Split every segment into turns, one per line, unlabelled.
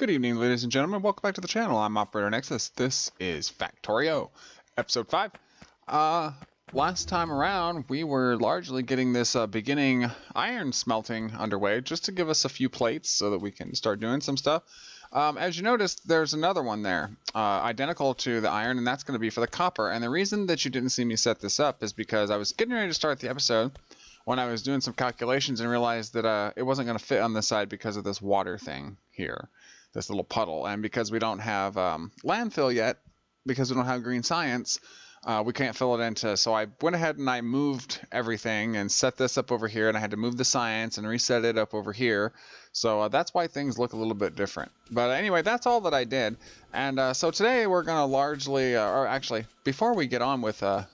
Good evening, ladies and gentlemen. Welcome back to the channel. I'm Operator Nexxus. This is Factorio, Episode 5. Last time around, we were largely getting this beginning iron smelting underway, just to give us a few plates so that we can start doing some stuff. As you noticed, there's another one there, identical to the iron, and that's going to be for the copper. And the reason that you didn't see me set this up is because I was getting ready to start the episode when I was doing some calculations and realized that it wasn't going to fit on this side because of this water thing here. This little puddle, and because we don't have landfill yet, because we don't have green science, we can't fill it into. So I went ahead and I moved everything and set this up over here, and I had to move the science and reset it up over here. So that's why things look a little bit different. But anyway, that's all that I did. And so today we're going to largely, or actually, before we get on with the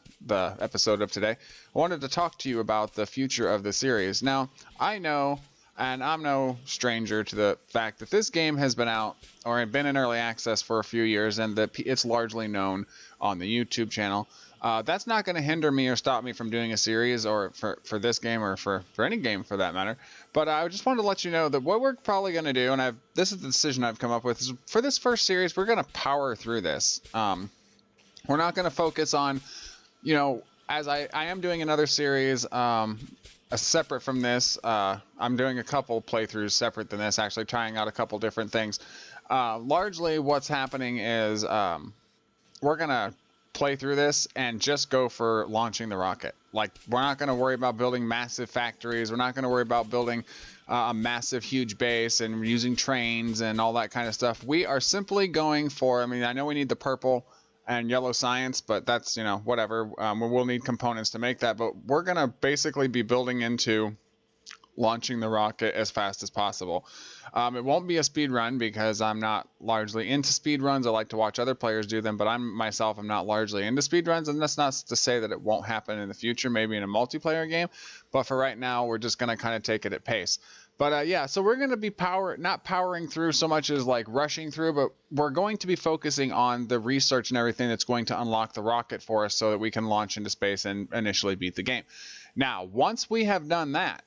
episode of today, I wanted to talk to you about the future of the series. Now, I know, and I'm no stranger to the fact that this game has been out or been in early access for a few years, and that it's largely known on the YouTube channel. That's not going to hinder me or stop me from doing a series, or for this game, or for any game for that matter. But I just wanted to let you know that what we're probably going to do, and this is the decision I've come up with, is for this first series, we're going to power through this. We're not going to focus on, you know, as I am doing another series, separate from this. I'm doing a couple playthroughs separate than this, actually trying out a couple different things. Largely what's happening is we're going to play through this and just go for launching the rocket. Like, we're not going to worry about building massive factories. We're not going to worry about building a massive, huge base and using trains and all that kind of stuff. We are simply going for, I mean, I know we need the purple and yellow science, but that's, you know, whatever. We'll need components to make that, but we're going to basically be building into launching the rocket as fast as possible. It won't be a speed run because I'm not largely into speed runs. I like to watch other players do them, but I'm not largely into speed runs, and that's not to say that it won't happen in the future, maybe in a multiplayer game, but for right now, we're just going to kind of take it at pace. But yeah, so we're going to be not powering through so much as like rushing through, but we're going to be focusing on the research and everything that's going to unlock the rocket for us so that we can launch into space and initially beat the game. Now, once we have done that,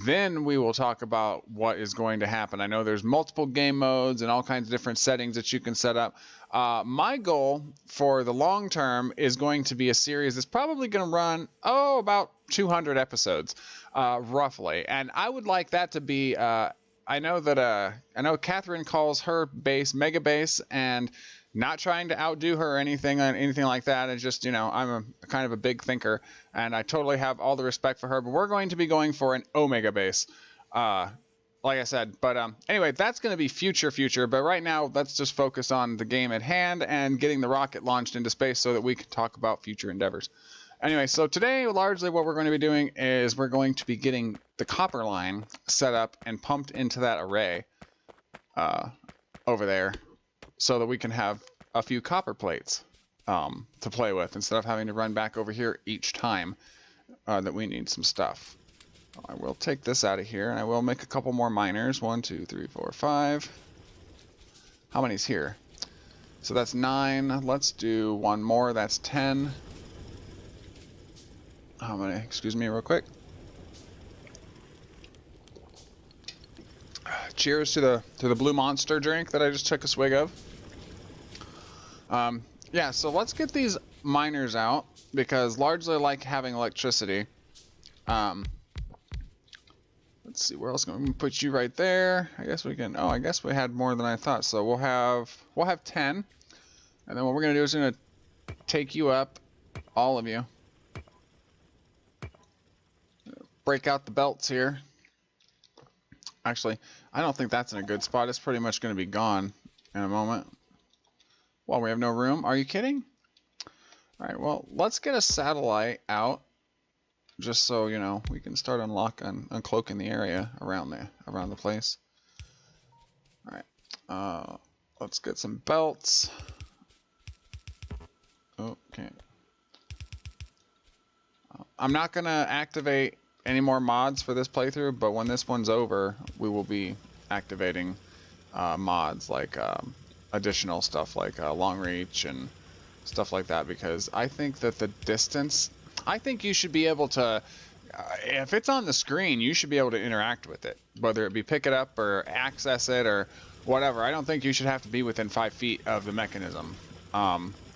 then we will talk about what is going to happen. I know there's multiple game modes and all kinds of different settings that you can set up. My goal for the long term is going to be a series that's probably going to run, about 200 episodes, roughly. And I would like that to be, I know Catherine calls her base Mega Base, and not trying to outdo her or anything like that. It's just, you know, I'm kind of a big thinker, and I totally have all the respect for her. But we're going to be going for an Omega base, like I said. But anyway, that's going to be future. But right now, let's just focus on the game at hand and getting the rocket launched into space so that we can talk about future endeavors. Anyway, so today, largely what we're going to be doing is we're going to be getting the copper line set up and pumped into that array over there, so that we can have a few copper plates to play with instead of having to run back over here each time that we need some stuff. I will take this out of here, and I will make a couple more miners. 1, 2, 3, 4, 5. How many's here? So that's 9. Let's do one more. That's 10. How many? Excuse me real quick. Cheers to the blue monster drink that I just took a swig of. Yeah, so let's get these miners out, because largely I like having electricity. Let's see, where else can we put you right there? I guess we can, I guess we had more than I thought, so we'll have 10. And then what we're gonna do is we're gonna take you up, all of you. Break out the belts here. Actually, I don't think that's in a good spot. It's pretty much gonna be gone in a moment. Well, we have no room. Are you kidding? All right, well, let's get a satellite out, just so, you know, we can start uncloaking the area around the place. All right, let's get some belts. Okay. I'm not gonna activate any more mods for this playthrough, but when this one's over, we will be activating mods like additional stuff like long reach and stuff like that, because I think that the distance, I think you should be able to, if it's on the screen, you should be able to interact with it, whether it be pick it up or access it or whatever. I don't think you should have to be within 5 feet of the mechanism.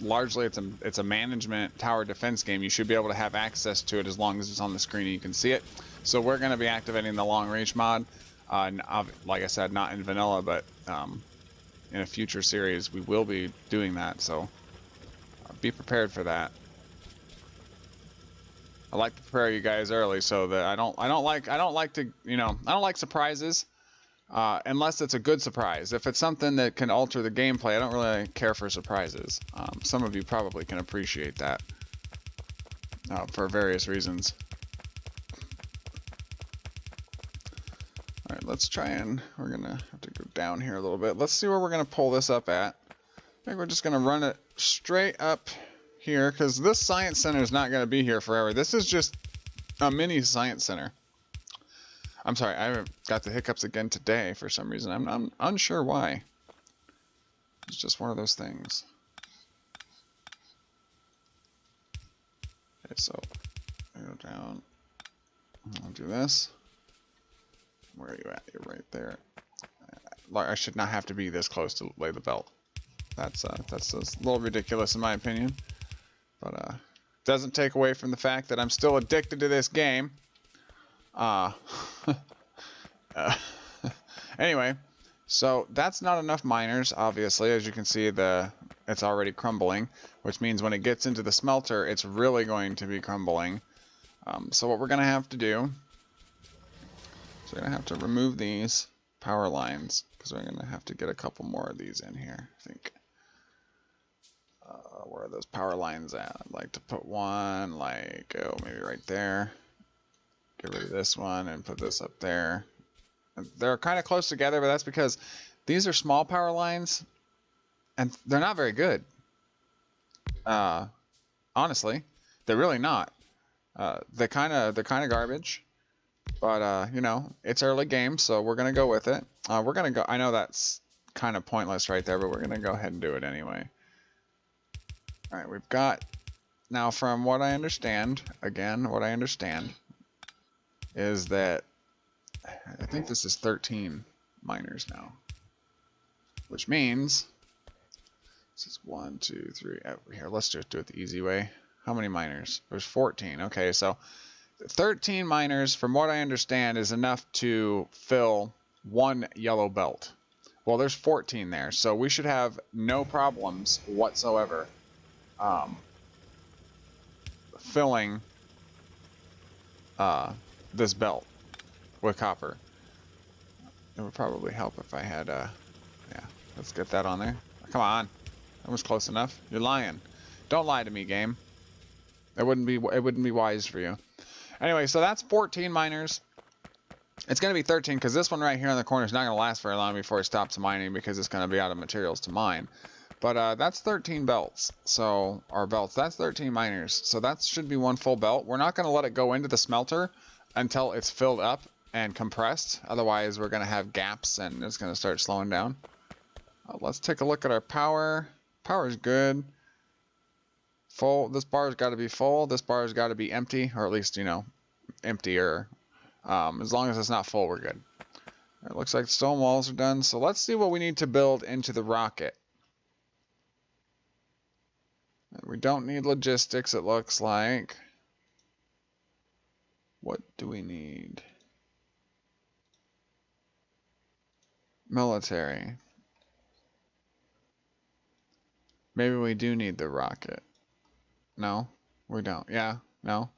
Largely, it's a management tower defense game. You should be able to have access to it as long as it's on the screen and you can see it. So we're going to be activating the long reach mod. Like I said, not in vanilla, but in a future series we will be doing that. So be prepared for that. I like to prepare you guys early so that I don't like surprises. Unless it's a good surprise. If it's something that can alter the gameplay, I don't really care for surprises. Some of you probably can appreciate that for various reasons. Alright, let's try and... We're going to have to go down here a little bit. Let's see where we're going to pull this up at. I think we're just going to run it straight up here, because this science center is not going to be here forever. This is just a mini science center. I'm sorry, I got the hiccups again today for some reason. I'm unsure why. It's just one of those things. Okay, so I go down. I'll do this. Where are you at? You're right there. I should not have to be this close to lay the belt. That's a little ridiculous in my opinion. But doesn't take away from the fact that I'm still addicted to this game. Anyway, so that's not enough miners, obviously. As you can see, it's already crumbling, which means when it gets into the smelter, it's really going to be crumbling. So what we're going to have to do is we're going to have to remove these power lines, because we're going to have to get a couple more of these in here, I think. Where are those power lines at? I'd like to put one, like, maybe right there. Get rid of this one and put this up there. They're kind of close together, but that's because these are small power lines, and they're not very good. Honestly, they're really not. They're kind of garbage. But you know, it's early game, so we're gonna go with it. We're gonna go. I know that's kind of pointless right there, but we're gonna go ahead and do it anyway. All right, we've got now. From what I understand, is that I think this is 13 miners now, which means this is 1, 2, 3. Here, let's just do it the easy way. How many miners? There's 14. Okay, so 13 miners, from what I understand, is enough to fill one yellow belt. Well, there's 14 there, so we should have no problems whatsoever filling this belt with copper. It would probably help if I had yeah, let's get that on there. Come on, that was close enough. You're lying. Don't lie to me, game. It wouldn't be wise for you. Anyway, so that's 14 miners. It's going to be 13 because this one right here in the corner is not going to last very long before it stops mining, because it's going to be out of materials to mine. But that's 13 belts. So our belts, that's 13 miners. So that should be one full belt. We're not going to let it go into the smelter until it's filled up and compressed. Otherwise, we're going to have gaps and it's going to start slowing down. Let's take a look at our power. Power is good. Full. This bar's got to be full. This bar's got to be empty, or at least, you know, emptier. As long as it's not full, we're good. It looks like the stone walls are done. So let's see what we need to build into the rocket. We don't need logistics, it looks like. What do we need? Military. Maybe we do need the rocket. No, we don't. Yeah, no.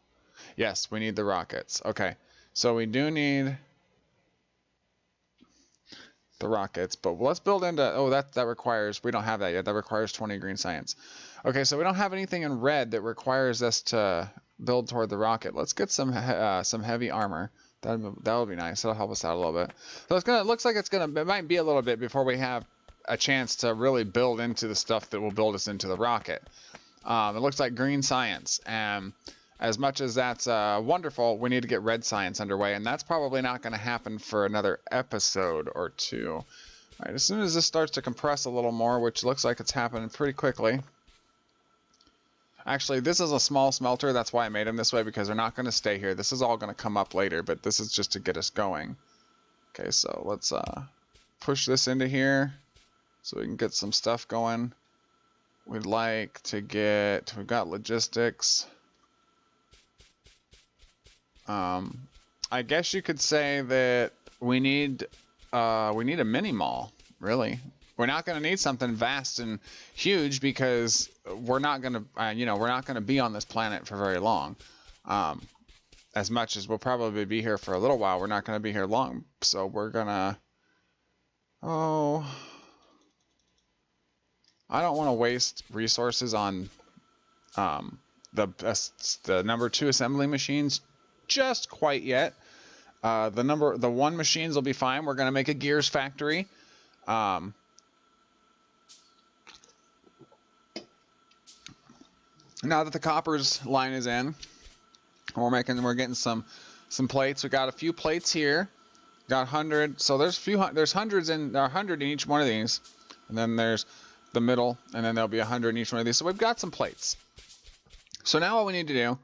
Yes, we need the rockets. Okay, so we do need the rockets, but let's build into, oh, that requires, we don't have that yet. That requires 20 green science. Okay, so we don't have anything in red that requires us to build toward the rocket. Let's get some heavy armor. That would be nice. That'll help us out a little bit. So it looks like it might be a little bit before we have a chance to really build into the stuff that will build us into the rocket. It looks like green science, and as much as that's wonderful, we need to get red science underway, and that's probably not going to happen for another episode or two. All right, as soon as this starts to compress a little more, which looks like it's happening pretty quickly. Actually, this is a small smelter. That's why I made them this way, because they're not going to stay here. This is all going to come up later, but this is just to get us going. Okay, so let's push this into here so we can get some stuff going. We'd like to get, we've got logistics. I guess you could say that we need a mini mall, really. We're not going to need something vast and huge because we're not going to, we're not going to be on this planet for very long. As much as we'll probably be here for a little while, we're not going to be here long. So we're going to, I don't want to waste resources on the number 2 assembly machines just quite yet. The 1 machines will be fine. We're going to make a gears factory. Now that the coppers line is in, we're getting some plates. We got a few plates here. Got 100. So there's hundreds in 100 in each one of these, and then there's the middle, and then there'll be 100 in each one of these. So we've got some plates. So now what we need to do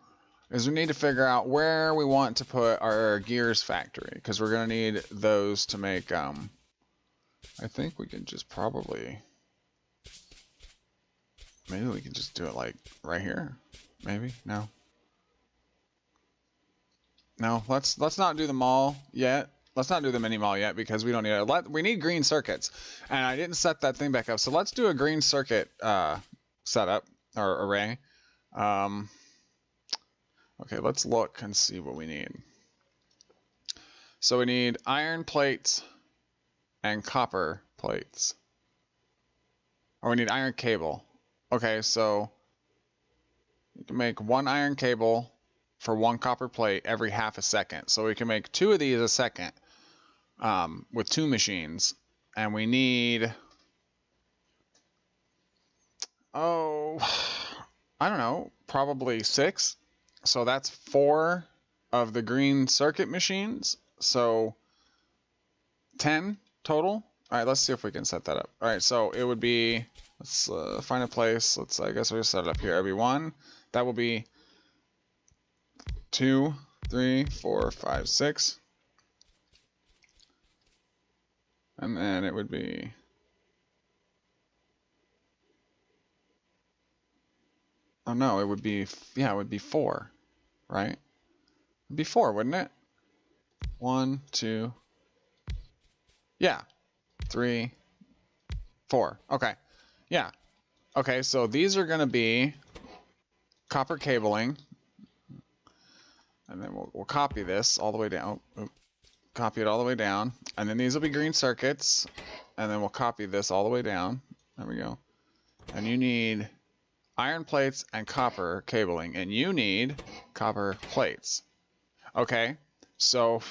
is we need to figure out where we want to put our gears factory, because we're going to need those to make, I think we can just probably, maybe we can just do it like right here. Maybe? No. No, let's not do the mall yet. Let's not do the mini mall yet because we don't need it. We need green circuits, and I didn't set that thing back up. So let's do a green circuit setup or array. Okay, let's look and see what we need. So we need iron plates and copper plates. Or we need iron cable. Okay, so you can make 1 iron cable for 1 copper plate every half a second. So we can make 2 of these a second with 2 machines. And we need, I don't know, probably 6. So that's 4 of the green circuit machines. So 10 total. All right, let's see if we can set that up. All right, so it would be, let's find a place. I guess we'll set it up here. Every 1. That will be 2, 3, 4, 5, 6. And then it would be, oh no, it would be, yeah, it would be 4, right? It'd be 4, wouldn't it? 1, 2, yeah, 3, 4. Okay, yeah. Okay, so these are going to be copper cabling, and then we'll copy this all the way down. Copy it all the way down, and then these will be green circuits, and then we'll copy this all the way down. There we go. And you need iron plates and copper cabling, and you need copper plates. Okay, so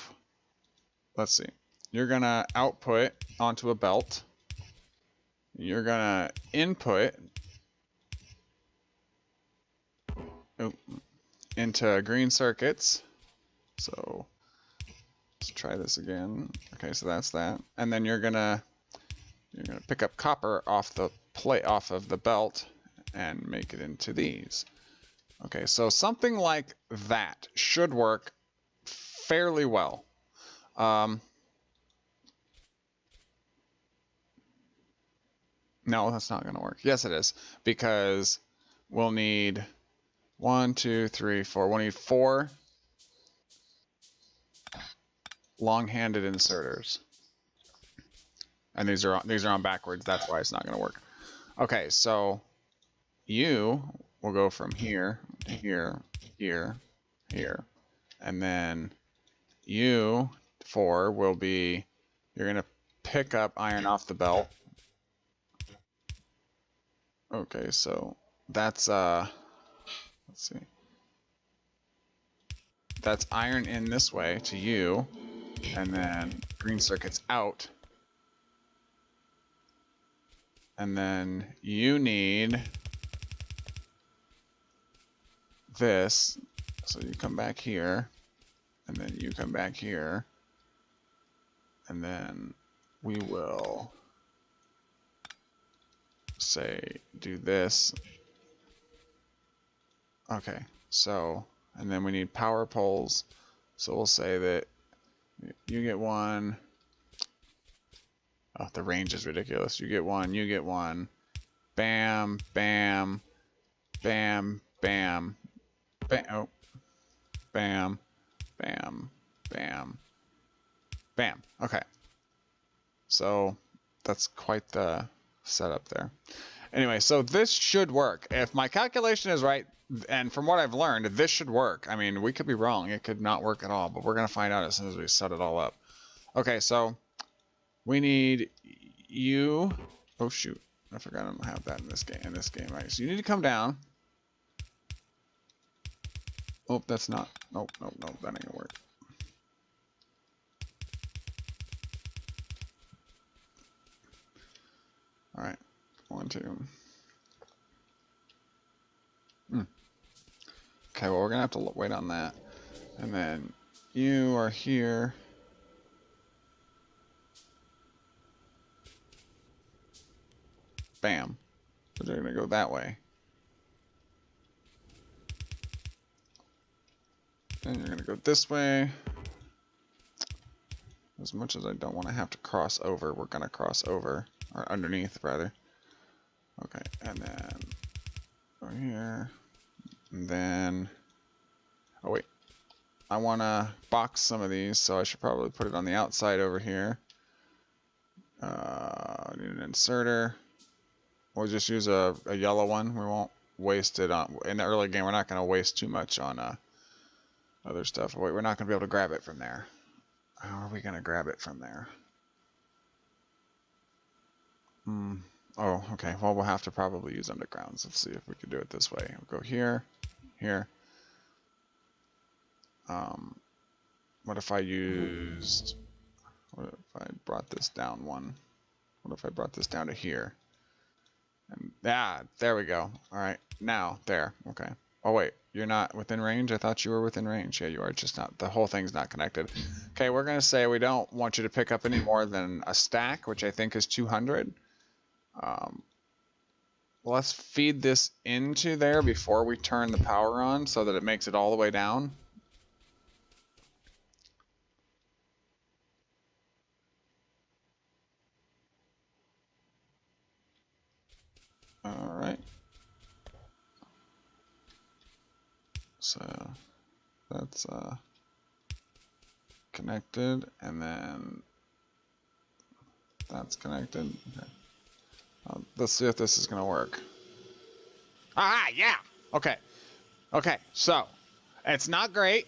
let's see. You're gonna output onto a belt. You're gonna input into green circuits. So let's try this again. Okay, so that's that. And then you're gonna pick up copper off the plate, off of the belt, and make it into these. Okay, so something like that should work fairly well. No, that's not going to work. Yes, it is, because we'll need 1, 2, 3, 4. We'll need 4 long-handed inserters, and these are on backwards. That's why it's not going to work. Okay, so you will go from here to here, here, here, and then you 4 will be. You're going to pick up iron off the belt. Okay, so that's let's see. That's iron in this way to you, and then green circuits out. And then you need this, so you come back here, and then you come back here, and then we will say do this. Okay, so, and then we need power poles, so we'll say that you get 1, Oh, the range is ridiculous. You get one, you get one. Bam, bam, bam, bam, bam. Oh, bam, bam, bam, bam. Okay. So that's quite the setup there. Anyway, so this should work. If my calculation is right, and from what I've learned, this should work. I mean, we could be wrong. It could not work at all, but we're going to find out as soon as we set it all up. Okay, so we need you. Oh, shoot. I forgot I don't have that in this game. Right, so you need to come down. Oh, that's not. Nope, nope, nope. That ain't going to work. All right. 1, 2. Okay, well, we're going to have to wait on that. And then you are here. Bam. So they're going to go that way. And you're going to go this way. As much as I don't want to have to cross over, we're going to cross over. Or underneath, rather. Okay, and then over here. And then... Oh, wait. I want to box some of these, so I should probably put it on the outside over here. I need an inserter. We'll just use a yellow one. We won't waste it on... In the early game, we're not going to waste too much on other stuff. Wait, we're not going to be able to grab it from there. How are we going to grab it from there? Oh, okay. Well, we'll have to probably use undergrounds. Let's see if we can do it this way. We'll go here, here. What if I used... What if I brought this down one? What if I brought this down to here? And there we go. All right, now there. Okay. Oh wait, you're not within range? I thought you were within range. Yeah, you are. Just not. The whole thing's not connected. Okay, we're gonna say we don't want you to pick up any more than a stack, which I think is 200. Let's feed this into there before we turn the power on, so that it makes it all the way down. All right. So that's connected, and then that's connected. Okay. Let's see if this is gonna work. Ah, yeah. Okay. Okay. So it's not great.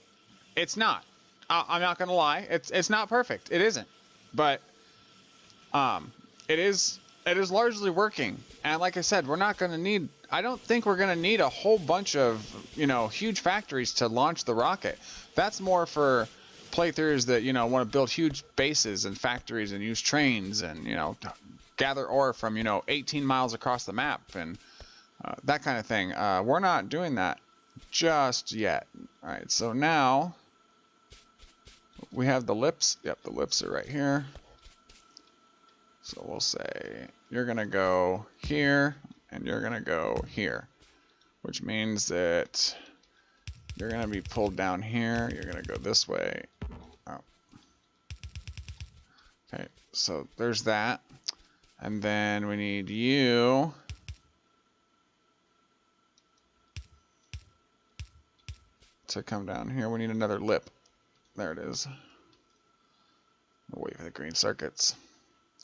It's not. I'm not gonna lie. It's not perfect. It isn't. But it is largely working. And like I said, we're not gonna need. I don't think we're gonna need a whole bunch of huge factories to launch the rocket. That's more for playthroughs that want to build huge bases and factories and use trains and gather ore from 18 miles across the map and that kind of thing. We're not doing that just yet. All right, so now we have the lips. Yep, the lips are right here. So we'll say you're gonna go here and you're gonna go here, which means that you're gonna be pulled down here. You're gonna go this way. Oh. Okay, so there's that. And then we need you to come down here. We need another lip. There it is. We'll wait for the green circuits.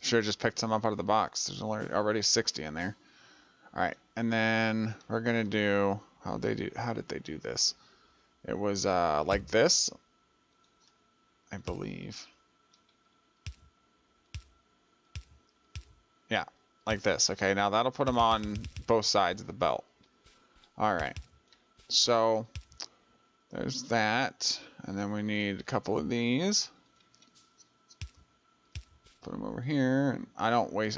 Should have just picked some up out of the box. There's already 60 in there. All right, and then we're gonna do how did they do this? It was like this, I believe. Yeah, like this. Okay, now that'll put them on both sides of the belt. All right, so there's that, and then we need a couple of these. Put them over here, and I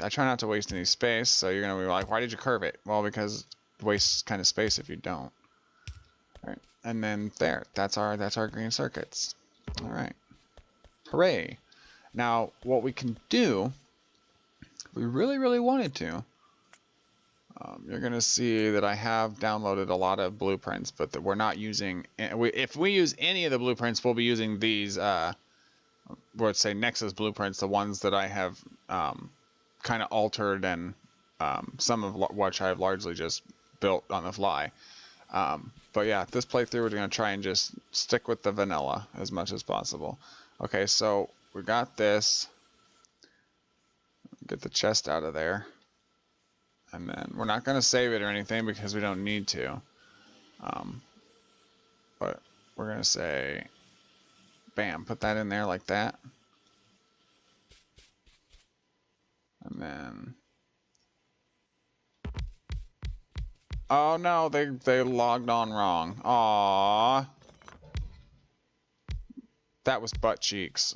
try not to waste any space. So you're gonna be like, why did you curve it? Well, because it wastes kind of space if you don't. All right, and then there, that's our green circuits. All right, hooray! Now what we can do, if we really wanted to, you're gonna see that I have downloaded a lot of blueprints, but that we're not using. If we use any of the blueprints, we'll be using these would say Nexxus blueprints, the ones that I have kind of altered and some of which I've largely just built on the fly. But yeah, this playthrough we're going to try and just stick with the vanilla as much as possible. Okay, so we got this. Get the chest out of there. And then we're not going to save it or anything because we don't need to. But we're going to say, bam, put that in there like that. And then, oh no, they logged on wrong. Aww. That was butt cheeks.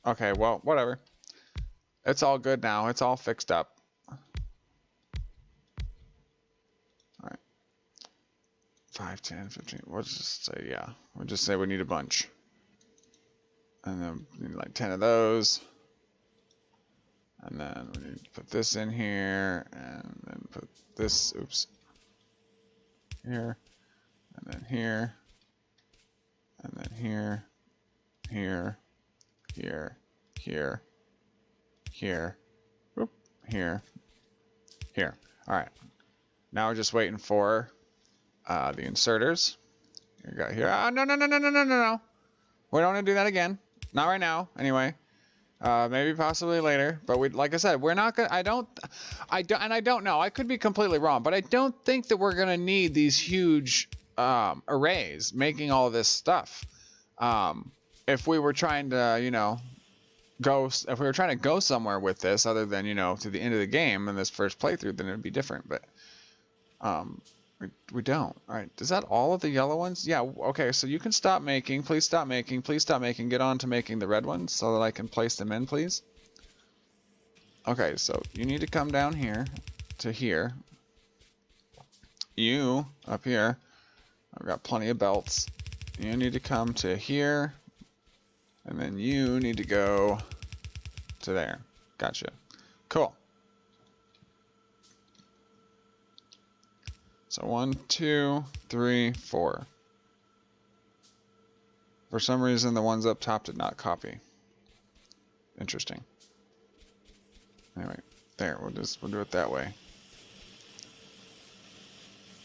Okay, well, whatever. It's all good now. It's all fixed up. Alright. 5, 10, 15. We'll just say, yeah. We'll just say we need a bunch. And then we need like 10 of those. And then we need to put this in here. And then put this, oops. Here. And then here. And then here. Here. Here. Here. Here. Whoop. Here. Here. Alright. Now we're just waiting for the inserters. You got here. Ah, no. We don't want to do that again. Not right now, anyway. Maybe possibly later. But we, like I said, we're not gonna. I don't know. I could be completely wrong, but I don't think that we're gonna need these huge arrays making all of this stuff. If we were trying to, you know, if we were trying to go somewhere with this, other than, you know, to the end of the game in this first playthrough, then it would be different. But we don't. All right, is that all of the yellow ones? Yeah. Okay, so you can stop making. Please stop making. Please stop making. Get on to making the red ones so that I can place them in, please. Okay, so you need to come down here to here. You up here. I've got plenty of belts. You need to come to here. And then you need to go to there. Gotcha. Cool. So 1, 2, 3, 4. For some reason, the ones up top did not copy. Interesting. Anyway, there. We'll do it that way.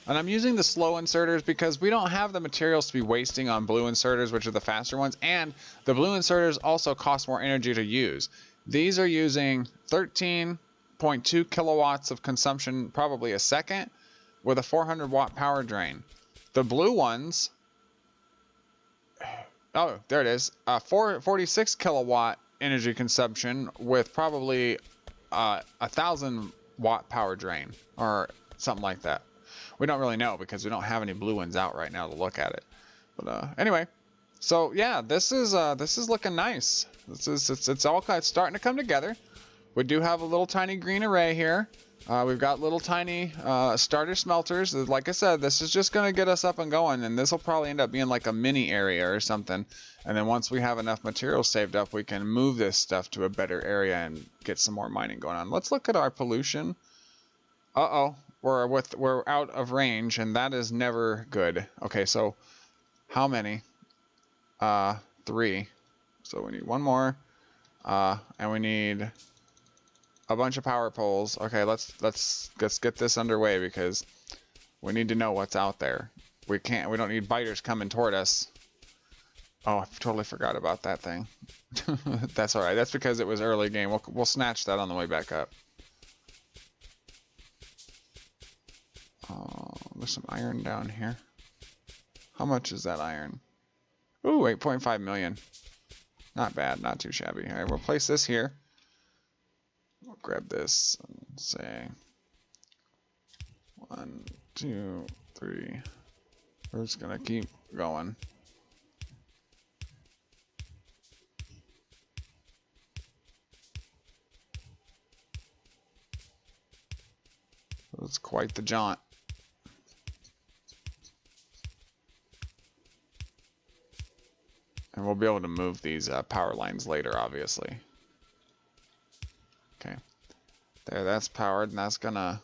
And I'm using the slow inserters because we don't have the materials to be wasting on blue inserters, which are the faster ones. And the blue inserters also cost more energy to use. These are using 13.2 kilowatts of consumption probably a second with a 400 watt power drain. The blue ones, oh, there it is, 46 kilowatt energy consumption with probably 1,000 watt power drain or something like that. We don't really know because we don't have any blue ones out right now to look at it. But anyway, so yeah, this is looking nice. It's all kind of starting to come together. We do have a little tiny green array here. We've got little tiny starter smelters. Like I said, this is just going to get us up and going, and this will probably end up being like a mini area or something. And then once we have enough materials saved up, we can move this stuff to a better area and get some more mining going on. Let's look at our pollution. Uh-oh. We're out of range, and that is never good. Okay, so how many? 3. So we need one more, and we need a bunch of power poles. Okay, let's get this underway because we need to know what's out there. We don't need biters coming toward us. Oh, I totally forgot about that thing. That's all right. That's because it was early game. We'll snatch that on the way back up. There's some iron down here. How much is that iron? Ooh, 8.5 million. Not bad, not too shabby. All right, we'll place this here. We'll grab this and say 1, 2, 3. We're just gonna keep going. It's quite the jaunt. And we'll be able to move these power lines later, obviously. Okay. There, that's powered, and that's gonna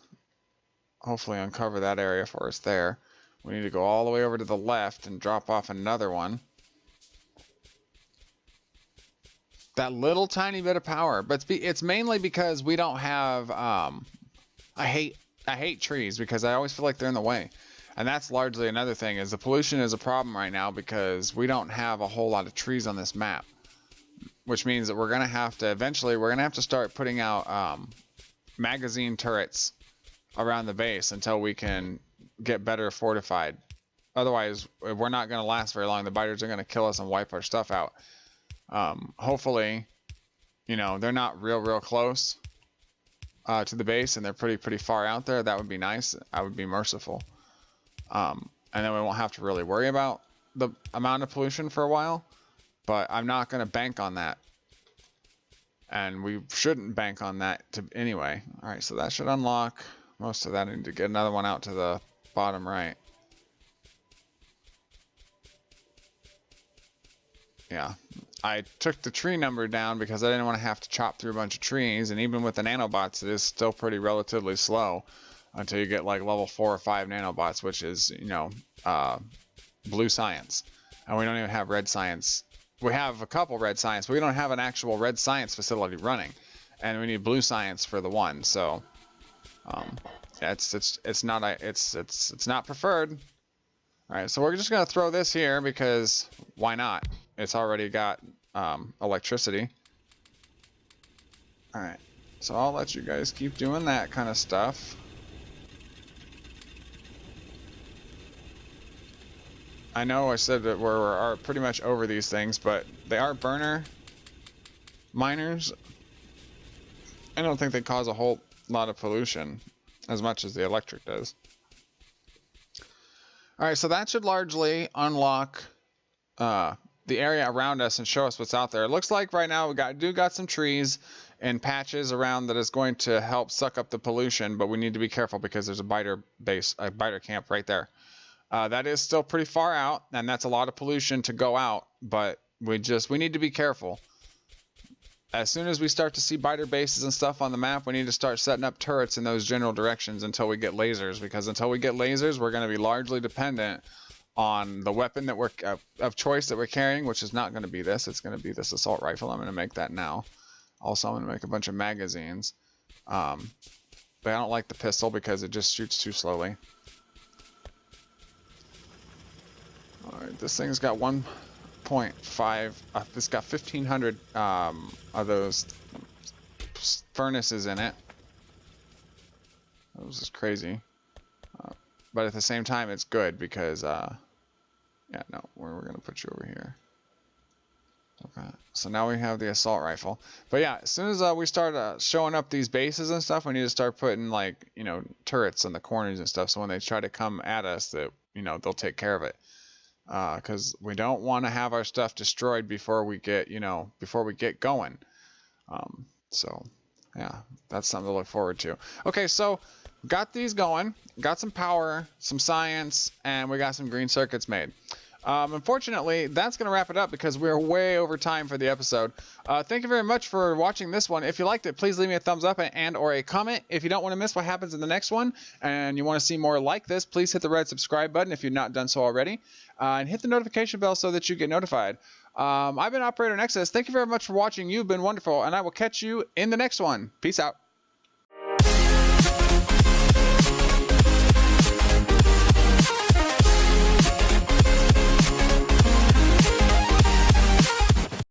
hopefully uncover that area for us there. We need to go all the way over to the left and drop off another one. That little tiny bit of power. But it's mainly because we don't have, I hate trees because I always feel like they're in the way. And that's largely another thing, is the pollution is a problem right now because we don't have a whole lot of trees on this map. Which means that we're going to have to, eventually, we're going to have to start putting out magazine turrets around the base until we can get better fortified. Otherwise, we're not going to last very long. The biters are going to kill us and wipe our stuff out. Hopefully, you know, they're not real close to the base and they're pretty far out there. That would be nice. I would be merciful. And then we won't have to really worry about the amount of pollution for a while. But I'm not going to bank on that. And we shouldn't bank on that anyway. Alright, so that should unlock most of that. I need to get another one out to the bottom right. Yeah. I took the tree number down because I didn't want to have to chop through a bunch of trees. And even with the nanobots, it is still pretty relatively slow until you get like level 4 or 5 nanobots, which is, you know, blue science. And we don't even have red science. We have a couple red science, but we don't have an actual red science facility running, and we need blue science for the one. So, it's not preferred. All right, so we're just gonna throw this here because why not? It's already got electricity. All right, so I'll let you guys keep doing that kind of stuff. I know I said that we're pretty much over these things, but they are burner miners. I don't think they cause a whole lot of pollution as much as the electric does. Alright, so that should largely unlock the area around us and show us what's out there. It looks like right now we got some trees and patches around that is going to help suck up the pollution, but we need to be careful because there's a biter camp right there. That is still pretty far out, and that's a lot of pollution to go out, but we need to be careful. As soon as we start to see biter bases and stuff on the map, we need to start setting up turrets in those general directions until we get lasers, because until we get lasers, we're going to be largely dependent on the weapon that of choice that we're carrying, which is not going to be this. It's going to be this assault rifle. I'm going to make that now. Also, I'm going to make a bunch of magazines. But I don't like the pistol because it just shoots too slowly. Alright, this thing's got 1.5, it's got 1,500 of those furnaces in it. That was just crazy. But at the same time, it's good because, yeah, no, we're going to put you over here. Okay, so now we have the assault rifle. But yeah, as soon as we start showing up these bases and stuff, we need to start putting, like, you know, turrets in the corners and stuff, so when they try to come at us, that, you know, they'll take care of it. Because we don't want to have our stuff destroyed before we get, you know, going. So, yeah, that's something to look forward to. Okay, so got these going, got some power, some science, and we got some green circuits made. Unfortunately, that's going to wrap it up because we're way over time for the episode. Thank you very much for watching this one. If you liked it, please leave me a thumbs up and or a comment. If you don't want to miss what happens in the next one and you want to see more like this, please hit the red subscribe button if you've not done so already. And hit the notification bell so that you get notified. I've been Operator Nexxus. Thank you very much for watching. You've been wonderful, and I will catch you in the next one. Peace out.